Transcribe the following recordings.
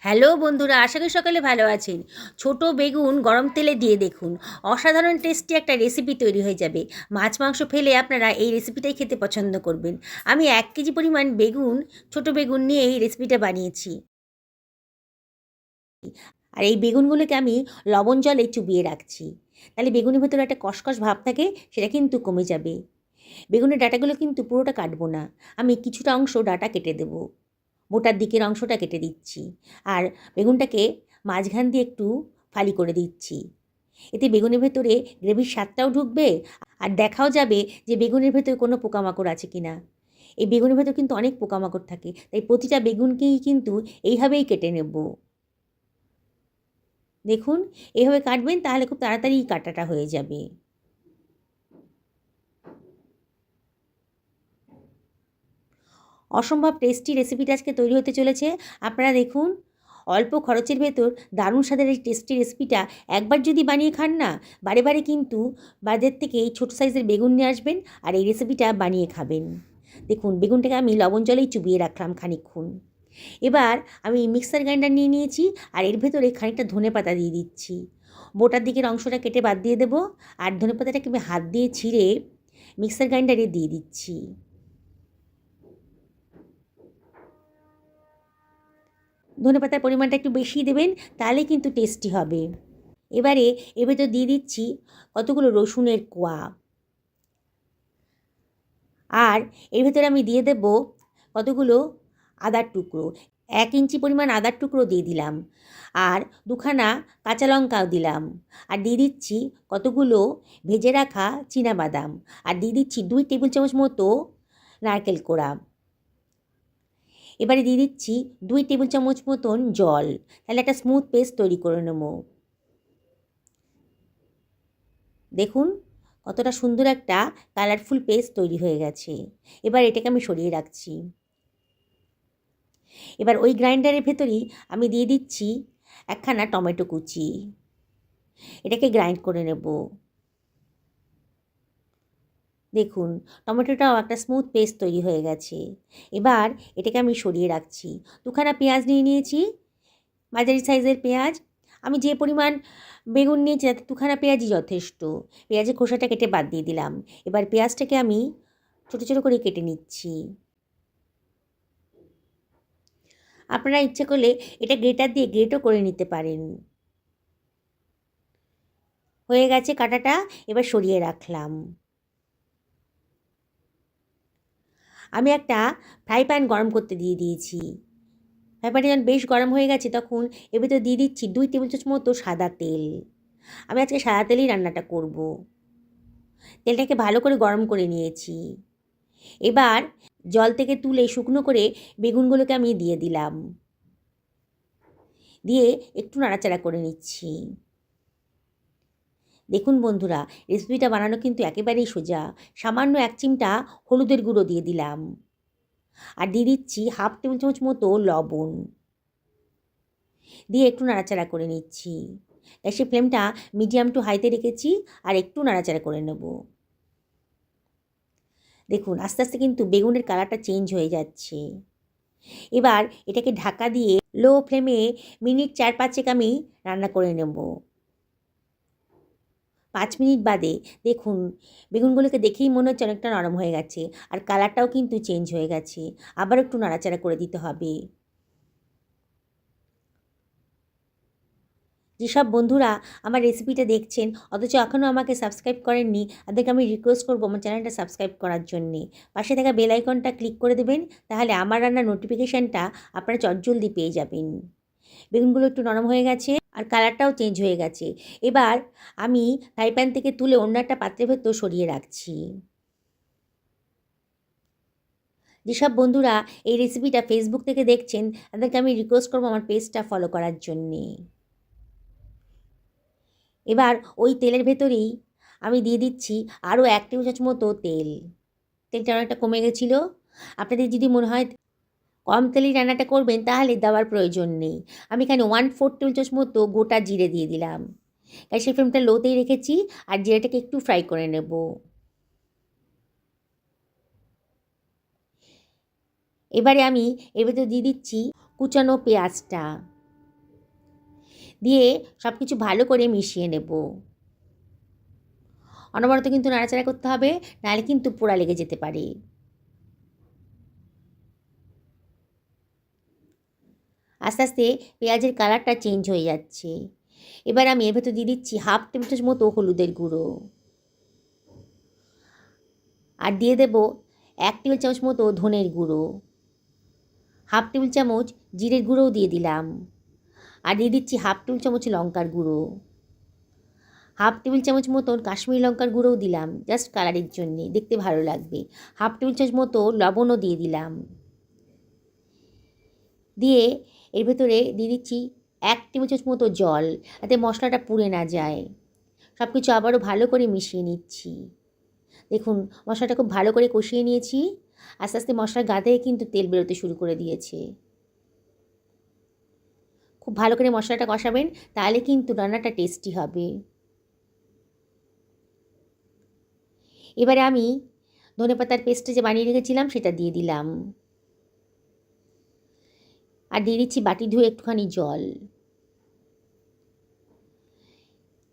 Hello বন্ধুরা, আশা করি সকালে ভালো আছেন। ছোট বেগুন গরম তেলে দিয়ে দেখুন, অসাধারণ টেস্টি একটা রেসিপি তৈরি হয়ে যাবে। মাছ মাংস ফেলে আপনারা এই রেসিপিটাই খেতে পছন্দ করবেন। আমি 1 কেজি পরিমাণ বেগুন, ছোট বেগুন নিয়ে এই রেসিপিটা বানিয়েছি। আর এই বেগুনগুলোকে আমি লবণ জলে চুবিয়ে রাখছি, তাহলে বেগুনের ভেতরে একটা কষকষ ভাব থাকে, সেটা কিন্তু কমে যাবে। বেগুনের ডাঁটাগুলো কিন্তু পুরোটা কাটবো না, আমি কিছুটা অংশ ডাঁটা কেটে দেবো। মোটার দিকের অংশটা কেটে দিচ্ছি, আর বেগুনটাকে মাঝখান দিয়ে একটু ফালি করে দিচ্ছি। এতে বেগুনের ভেতরে গ্রেভির স্বাদটাও ঢুকবে, আর দেখাও যাবে যে বেগুনের ভেতরে কোনো পোকামাকড় আছে কি না। এই বেগুনের ভেতর কিন্তু অনেক পোকামাকড় থাকে, তাই প্রতিটা বেগুনকেই কিন্তু এইভাবেই কেটে নেব। দেখুন, এইভাবে কাটবেন, তাহলে খুব তাড়াতাড়ি কাটাটা হয়ে যাবে। অসম্ভব টেস্টি রেসিপিটা আজকে তৈরি হতে চলেছে। আপনারা দেখুন, অল্প খরচের ভেতর দারুণ স্বাদের এই টেস্টি রেসিপিটা একবার যদি বানিয়ে খান না, বারে বারে কিন্তু বাজার থেকে এই ছোটো সাইজের বেগুন নিয়ে আসবেন আর এই রেসিপিটা বানিয়ে খাবেন। দেখুন, বেগুনটাকে আমি লবণ জলেই চুবিয়ে রাখলাম খানিকক্ষণ। এবার আমি মিক্সার গ্রাইন্ডার নিয়ে নিয়েছি, আর এর ভেতরে খানিকটা ধনেপাতা দিয়ে দিচ্ছি। বোটার দিকের অংশটা কেটে বাদ দিয়ে দেবো, আর ধনেপাতাটাকে আমি হাত দিয়ে ছিঁড়ে মিক্সার গ্রাইন্ডারে দিয়ে দিচ্ছি। ধনেপাতার পরিমাণটা একটু বেশি দেবেন, তাহলে কিন্তু টেস্টি হবে। এবারে এর ভেতর দিয়ে দিচ্ছি কতগুলো রসুনের কোয়া, আর এর ভেতরে আমি দিয়ে দেব কতগুলো আদার টুকরো। 1 ইঞ্চি পরিমাণ আদার টুকরো দিয়ে দিলাম, আর দুখানা কাঁচা লঙ্কাও দিলাম, আর দিয়ে দিচ্ছি কতগুলো ভেজে রাখা চীনাবাদাম, আর দিয়ে দিচ্ছি 2 টেবিল চামচ মতো নারকেল কোড়া। এবারে দিয়ে দিচ্ছি 2 টেবিল চামচ মতন জল, তাহলে একটা স্মুথ পেস্ট তৈরি করে নেব। দেখুন, কতটা সুন্দর একটা কালারফুল পেস্ট তৈরি হয়ে গেছে। এবার এটাকে আমি সরিয়ে রাখছি। এবার ওই গ্রাইন্ডারের ভেতরেই আমি দিয়ে দিচ্ছি একখানা টমেটো কুচি। এটাকে গ্রাইন্ড করে নেব। দেখুন, টমেটোটাও একটা স্মুথ পেস্ট তৈরি হয়ে গেছে। এবার এটাকে আমি সরিয়ে রাখছি। দুখানা পেঁয়াজ নিয়ে নিয়েছি, মাঝারি সাইজের পেঁয়াজ। আমি যে পরিমাণ বেগুন নিয়েছি তাতে দুখানা পেঁয়াজই যথেষ্ট। পেঁয়াজের খোসাটা কেটে বাদ দিয়ে দিলাম। এবার পেঁয়াজটাকে আমি ছোটো ছোটো করে কেটে নিচ্ছি। আপনারা ইচ্ছে করলে এটা গ্রেটার দিয়ে গ্রেটও করে নিতে পারেন। হয়ে গেছে কাটাটা, এবার সরিয়ে রাখলাম। আমি একটা ফ্রাই প্যান গরম করতে দিয়ে দিয়েছি। ফ্রাই প্যানটা যখন বেশ গরম হয়ে গেছে, তখন এর ভিতরে দিয়ে দিচ্ছি 2 টেবিল চামচ মতো সাদা তেল। আমি আজকে সাদা তেলেই রান্নাটা করব। তেলটাকে ভালো করে গরম করে নিয়েছি। এবার জল থেকে তুলে শুকনো করে বেগুনগুলোকে আমি দিয়ে দিলাম, দিয়ে একটু নাড়াচাড়া করে নিচ্ছি। দেখুন বন্ধুরা, রেসিপিটা বানানো কিন্তু একেবারেই সোজা। সামান্য 1 চিমটা হলুদের গুঁড়ো দিয়ে দিলাম, আর দিয়ে দিচ্ছি হাফ টেবিল চামচ মতো লবণ, দিয়ে একটু নাড়াচাড়া করে নিচ্ছি। গ্যাসের ফ্লেমটা মিডিয়াম টু হাইতে রেখেছি, আর একটু নাড়াচাড়া করে নেব। দেখুন, আস্তে আস্তে কিন্তু বেগুনের কালারটা চেঞ্জ হয়ে যাচ্ছে। এবার এটাকে ঢাকা দিয়ে লো ফ্লেমে মিনিট 4-5 আমি রান্না করে নেব। 5 মিনিট বাদে দেখুন, বেগুনগুলোকে দেখেই মনে হচ্ছে অনেকটা নরম হয়ে গেছে, আর কালারটাও কিন্তু চেঞ্জ হয়ে গেছে। আবার একটু নাড়াচাড়া করে দিতে হবে। যেসব বন্ধুরা আমার রেসিপিটা দেখছেন অথচ এখনও আমাকে সাবস্ক্রাইব করেননি, তাদেরকে আমি রিকোয়েস্ট করবো আমার চ্যানেলটা সাবস্ক্রাইব করার জন্যে। পাশে থাকা বেল আইকনটা ক্লিক করে দেবেন, তাহলে আমার রান্নার নোটিফিকেশানটা আপনারা চটজলদি পেয়ে যাবেন। বেগুনগুলো একটু নরম হয়ে গেছে, আর কালারটাও চেঞ্জ হয়ে গেছে। এবার আমি ফ্রাই প্যান থেকে তুলে অন্য একটা পাত্রের ভেতর সরিয়ে রাখছি। যেসব বন্ধুরা এই রেসিপিটা ফেসবুক থেকে দেখছেন, তাদেরকে আমি রিকোয়েস্ট করবো আমার পেজটা ফলো করার জন্যে। এবার ওই তেলের ভেতরেই আমি দিয়ে দিচ্ছি আরও 1 টেবিল চামচ মতো তেল। তেলটা অনেকটা কমে গেছিলো। আপনাদের যদি মনে হয় কম তেলেই রান্নাটা করবেন, তাহলে দেওয়ার প্রয়োজন নেই। আমি এখানে 1/4 টেবিল চামচ মতো গোটা জিরে দিয়ে দিলাম। গ্যাসের ফ্লেমটা লোতেই রেখেছি, আর জিরেটাকে একটু ফ্রাই করে নেব। এবারে আমি এর ভেতর দিয়ে দিচ্ছি কুচানো পেঁয়াজটা। দিয়ে সব কিছু ভালো করে মিশিয়ে নেব। অনবরত কিন্তু নাড়াচাড়া করতে হবে, নাহলে কিন্তু পোড়া লেগে যেতে পারে। আস্তে আস্তে পেঁয়াজের কালারটা চেঞ্জ হয়ে যাচ্ছে। এবার আমি এর ভেতর দিয়ে দিচ্ছি 1/2 টেবিল চামচ মতো হলুদের গুঁড়ো, আর দিয়ে দেব 1 টেবিল চামচ মতো ধনের গুঁড়ো, 1/2 টেবিল চামচ জিরের গুঁড়োও দিয়ে দিলাম, আর দিয়ে দিচ্ছি 1/2 টেবিল চামচ লঙ্কার গুঁড়ো, 1/2 টেবিল চামচ মতন কাশ্মীরি লঙ্কার গুঁড়োও দিলাম জাস্ট কালারের জন্যে, দেখতে ভালো লাগবে। 1/2 টেবিল চামচ মতো লবণও দিয়ে দিলাম। দিয়ে এর ভেতরে দিয়ে দিচ্ছি 1 টেবিল চামচ মতো জল, যাতে মশলাটা পুড়ে না যায়। সব কিছু আবারও ভালো করে মিশিয়ে নিচ্ছি। দেখুন মশলাটা খুব ভালো করে কষিয়ে নিয়েছি। আস্তে আস্তে মশলার গা থেকে কিন্তু তেল বেরোতে শুরু করে দিয়েছে। খুব ভালো করে মশলাটা কষাবেন, তাহলে কিন্তু রান্নাটা টেস্টি হবে। এবারে আমি ধনেপাতার পেস্টটা যে বানিয়ে রেখেছিলাম সেটা দিয়ে দিলাম, আর দিয়ে দিচ্ছি বাটি ধুয়ে একটুখানি জল,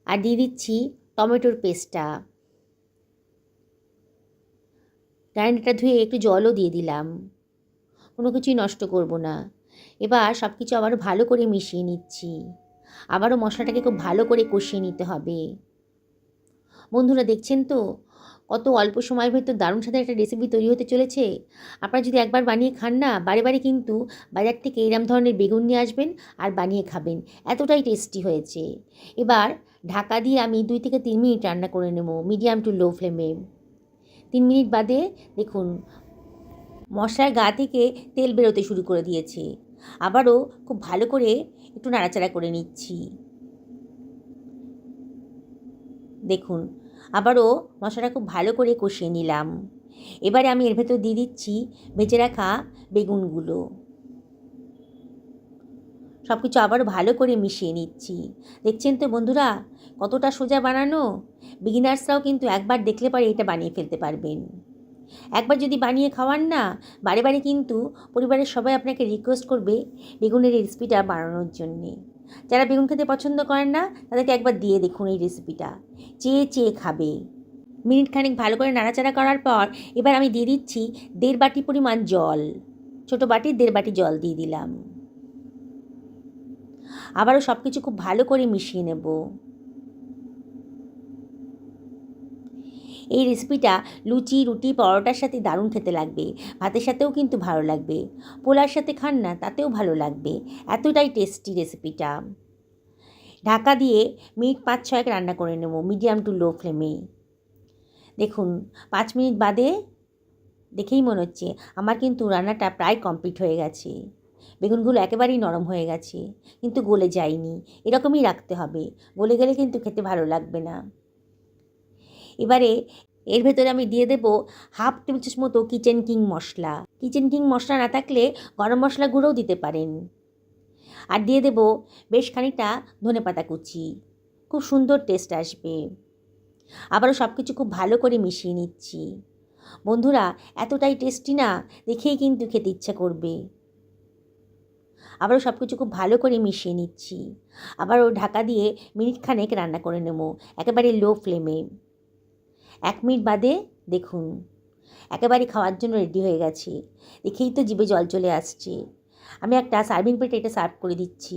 আর দিয়ে দিচ্ছি টমেটোর পেস্টটা, গ্রাইন্ডারটা ধুয়ে একটু জলও দিয়ে দিলাম। কোনো কিছুই নষ্ট করব না। এবার সব কিছু আবারও ভালো করে মিশিয়ে নিচ্ছি। আবারও মশলাটাকে খুব ভালো করে কষিয়ে নিতে হবে। বন্ধুরা দেখছেন তো কত অল্প সময়ের ভেতর দারুণ স্বাদের একটা রেসিপি তৈরি হতে চলেছে। আপনারা যদি একবার বানিয়ে খান না, বারে বারে কিন্তু বাজার থেকে এরম ধরনের বেগুন নিয়ে আসবেন আর বানিয়ে খাবেন, এতটাই টেস্টি হয়েছে। এবার ঢাকা দিয়ে আমি 2 থেকে 3 মিনিট রান্না করে নেব মিডিয়াম টু লো ফ্লেমে। 3 মিনিট বাদে দেখুন মশলার গা থেকে তেল বেরোতে শুরু করে দিয়েছে। আবারও খুব ভালো করে একটু নাড়াচাড়া করে নিচ্ছি। দেখুন আবারও মশলাটা খুব ভালো করে কষিয়ে নিলাম। এবারে আমি এর ভেতর দিয়ে দিচ্ছি ভেজে রাখা বেগুনগুলো। সব কিছু আবারও ভালো করে মিশিয়ে নিচ্ছি। দেখছেন তো বন্ধুরা কতটা সোজা বানানো। বিগিনার্সরাও কিন্তু একবার দেখলে পরে এটা বানিয়ে ফেলতে পারবেন। একবার যদি বানিয়ে খাওয়ান না, বারে বারে কিন্তু পরিবারের সবাই আপনাকে রিকোয়েস্ট করবে বেগুনের এই রেসিপিটা বানানোর জন্যে। যারা বেগুন খেতে পছন্দ করেন না, তাদেরকে একবার দিয়ে দেখুন এই রেসিপিটা, চেয়ে চেয়ে খাবে। মিনিট খানেক ভালো করে নাড়াচাড়া করার পর এবার আমি দিয়ে দিচ্ছি 1.5 বাটি পরিমাণ জল, ছোটো বাটির 1.5 বাটি জল দিয়ে দিলাম। আবারও সব কিছু খুব ভালো করে মিশিয়ে নেব। এই রেসিপিটা লুচি, রুটি, পরোটার সাথে দারুণ খেতে লাগবে। ভাতের সাথেও কিন্তু ভালো লাগবে। পোলার সাথে খান না, তাতেও ভালো লাগবে। এতটাই টেস্টি রেসিপিটা। ঢাকা দিয়ে মিনিট 5-6 রান্না করে নেব মিডিয়াম টু লো ফ্লেমে। দেখুন 5 মিনিট বাদে দেখেই মনে হচ্ছে আমার কিন্তু রান্নাটা প্রায় কমপ্লিট হয়ে গেছে। বেগুনগুলো একেবারেই নরম হয়ে গেছে, কিন্তু গলে যায়নি। এরকমই রাখতে হবে, গলে গেলে কিন্তু খেতে ভালো লাগবে না। এবারে এর ভেতরে আমি দিয়ে দেব 1/2 টেবিল চামচ মতো কিচেন কিং মশলা। কিচেন কিং মশলা না থাকলে গরম মশলা গুঁড়োও দিতে পারেন। আর দিয়ে দেব বেশ খানিকটা ধনেপাতা কুচি, খুব সুন্দর টেস্ট আসবে। আবারও সব কিছু খুব ভালো করে মিশিয়ে নিচ্ছি। বন্ধুরা এতটাই টেস্টি না, দেখেই কিন্তু খেতে ইচ্ছা করবে। আবারও সব কিছু খুব ভালো করে মিশিয়ে নিচ্ছি। আবারও ঢাকা দিয়ে মিনিট খানেক রান্না করে নেব একেবারে লো ফ্লেমে। 1 মিনিট বাদে দেখুন একেবারে খাওয়ার জন্য রেডি হয়ে গেছে। দেখেই তো জিভে জল চলে আসছে। আমি একটা সার্ভিং প্লেটে এটা সার্ভ করে দিচ্ছি।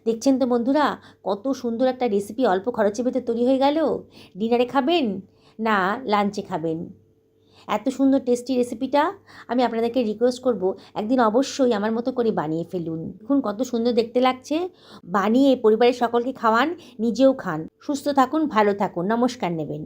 দেখছেন তো বন্ধুরা কত সুন্দর একটা রেসিপি অল্প খরচের ভেতর তৈরি হয়ে গেল। ডিনারে খাবেন না লাঞ্চে খাবেন, এত সুন্দর টেস্টি রেসিপিটা আমি আপনাদেরকে রিকোয়েস্ট করব একদিন অবশ্যই আমার মতো করে বানিয়ে ফেলুন। দেখুন কত সুন্দর দেখতে লাগছে। বানিয়ে পরিবারের সকলকে খাওয়ান, নিজেও খান। সুস্থ থাকুন, ভালো থাকুন। নমস্কার নেবেন।